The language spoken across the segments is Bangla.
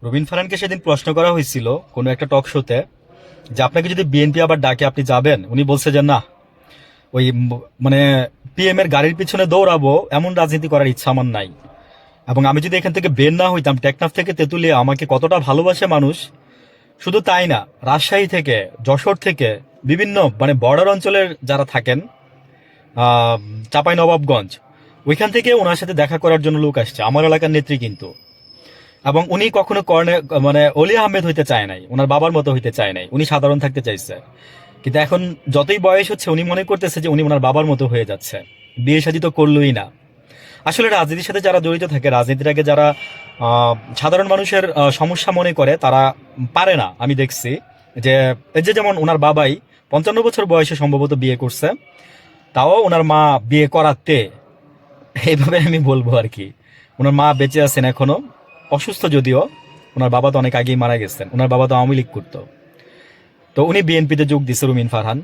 রবিন ফারহানকে সেদিন প্রশ্ন করা হয়েছিল কোনো একটা টক শোতে যে আপনাকে যদি বিএনপি আবার ডাকে আপনি যাবেন। উনি বলছে যে না, ওই মানে পিএম এর গাড়ির পিছনে দৌড়াবো এমন রাজনীতি করার ইচ্ছা আমার নাই। এবং আমি যদি এখান থেকে বের না হইতাম, টেকনাফ থেকে তেঁতুলিয়া আমাকে কতটা ভালোবাসে মানুষ। শুধু তাই না, রাজশাহী থেকে, যশোর থেকে, বিভিন্ন মানে বর্ডার অঞ্চলের যারা থাকেন, চাপাই নবাবগঞ্জ, ওইখান থেকে ওনার সাথে দেখা করার জন্য লোক আসছে, আমার এলাকার নেত্রী কিন্তু। এবং উনি কখনো মানে অলি আহমেদ হইতে চায় নাই, ওনার বাবার মতো হইতে চায় নাই, উনি সাধারণ থাকতে চাইছে। কিন্তু এখন যতই বয়স হচ্ছে উনি মনে করতেছে যে উনি ওনার বাবার মতো হয়ে যাচ্ছে। বিয়ে শাদী তো করলোই না। আসলে রাজনীতির সাথে যারা জড়িত থাকে, রাজনীতিটাকে যারা সাধারণ মানুষের সমস্যা মনে করে, তারা পারে না। আমি দেখছি যে এই যে যেমন ওনার বাবাই 55 বছর বয়সে সম্ভবত বিয়ে করছে, তাও ওনার মা বিয়ে করাতে, এইভাবে আমি বলবো আর কি। ওনার মা বেঁচে আছেন এখনো, অসুস্থ যদিও। ওনার বাবা তো অনেক আগেই মারা গেছেন, ওনার বাবা তো আওয়ামী লীগ করতো। তো উনি বিএনপিতে যোগ দিচ্ছে, রুমিন ফারহান।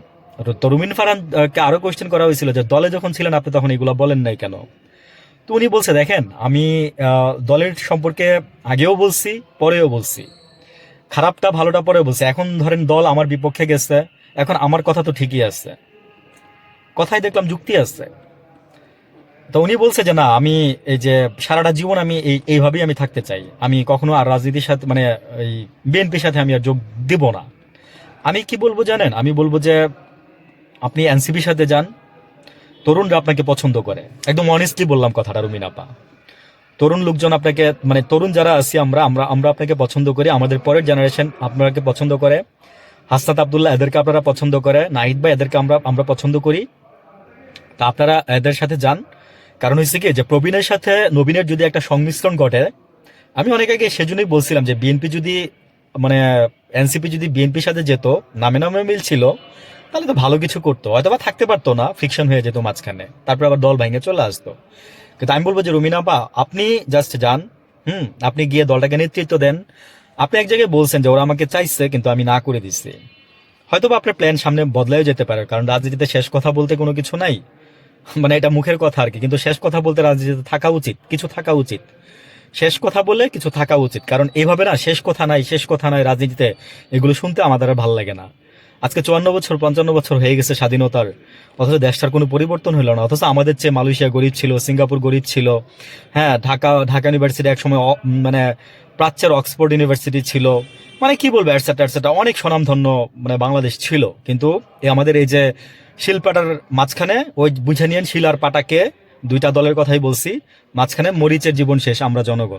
তো রুমিন ফারহানকে আরো কোয়েশ্চেন করা হয়েছিল যে দলে যখন ছিলেন আপনি তখন এগুলো বলেন নাই কেন। তো উনি বলছে দেখেন, আমি দলের সম্পর্কে আগেও বলছি, পরেও বলছি, খারাপটা ভালোটা পরেও বলছি। এখন ধরেন দল আমার বিপক্ষে গেছে, এখন আমার কথা তো ঠিকই আছে, কথাই দেখলাম যুক্তি আছে। তো উনি বলছে যে না, আমি এই যে সারাটা জীবন আমি এইভাবেই আমি থাকতে চাই, আমি কখনো আর রাজনীতির সাথে মানে এই বিএনপির সাথে আমি আর যোগ দিব না। আমি কি বলবো জানেন, আমি বলবো যে আপনি এনসিপির সাথে যান, তরুণরা আপনাকে পছন্দ করে। একদম অনেস্টলি বললাম কথাটা রুমিন আপা। তরুণ লোকজন আপনাকে মানে তরুণ যারা আছি আমরা আমরা আমরা আপনাকে পছন্দ করি, আমাদের পরের জেনারেশন আপনাকে পছন্দ করে। হাসনাত আব্দুল্লাহ এদেরকে আপনারা পছন্দ করে, নাহিদ ভাই এদেরকে আমরা আমরা পছন্দ করি। তা আপনারা এদের সাথে যান। কারণ হচ্ছে কি যে প্রবীণের সাথে নবীনের যদি একটা সংমিশ্রণ ঘটে, আমি অনেক আগে সেজন্যই বলছিলাম যে বিএনপি যদি মানে এনসিপি যদি বিএনপির সাথে যেত, নামে নামে মিল ছিল, তাহলে তো ভালো কিছু করতো, হয়তো বা থাকতে পারতো না, ফিকশন হয়ে যেত মাঝখানে, তারপর আবার দল ভেঙে চলে আসতো। কিন্তু আমি বলবো যে রুমিনা আপা, আপনি জাস্ট যান। আপনি গিয়ে দলটাকে নেতৃত্ব দেন। আপনি এক জায়গায় বলছেন যে ওরা আমাকে চাইছে কিন্তু আমি না করে দিচ্ছি। হয়তো বা আপনার প্ল্যান সামনে বদলাও যেতে পারে, কারণ রাজনীতিতে শেষ কথা বলতে কোনো কিছু নাই। মানে এটা মুখের কথা আর কি, কিন্তু শেষ কথা বলতে রাজনীতিতে থাকা উচিত, কিছু থাকা উচিত। শেষ কথা বলে কিছু থাকা উচিত, কারণ এইভাবে না শেষ কথা নাই, শেষ কথা নাই রাজনীতিতে, এগুলো শুনতে আমাদের আর ভালো লাগে না। আজকে 54 বছর 55 বছর হয়ে গেছে স্বাধীনতার, অথচ দেশটার কোনো পরিবর্তন হলো না। অথচ আমাদের চেয়ে মালয়েশিয়া গরিব ছিল, সিঙ্গাপুর গরিব ছিল। হ্যাঁ, ঢাকা ঢাকা ইউনিভার্সিটি একসময় মানে প্রাচ্যের অক্সফোর্ড ইউনিভার্সিটি ছিল। মানে কি বলবো, এটসেট্রা এটসেট্রা, অনেক স্বনামধন্য মানে বাংলাদেশ ছিল। কিন্তু আমাদের এই যে শিলপাটার মাঝখানে, ওই বুঝে নিয়েন শিল আর পাটাকে, দুইটা দলের কথাই বলছি, মাঝখানে মরিচের জীবন শেষ, আমরা জনগণ।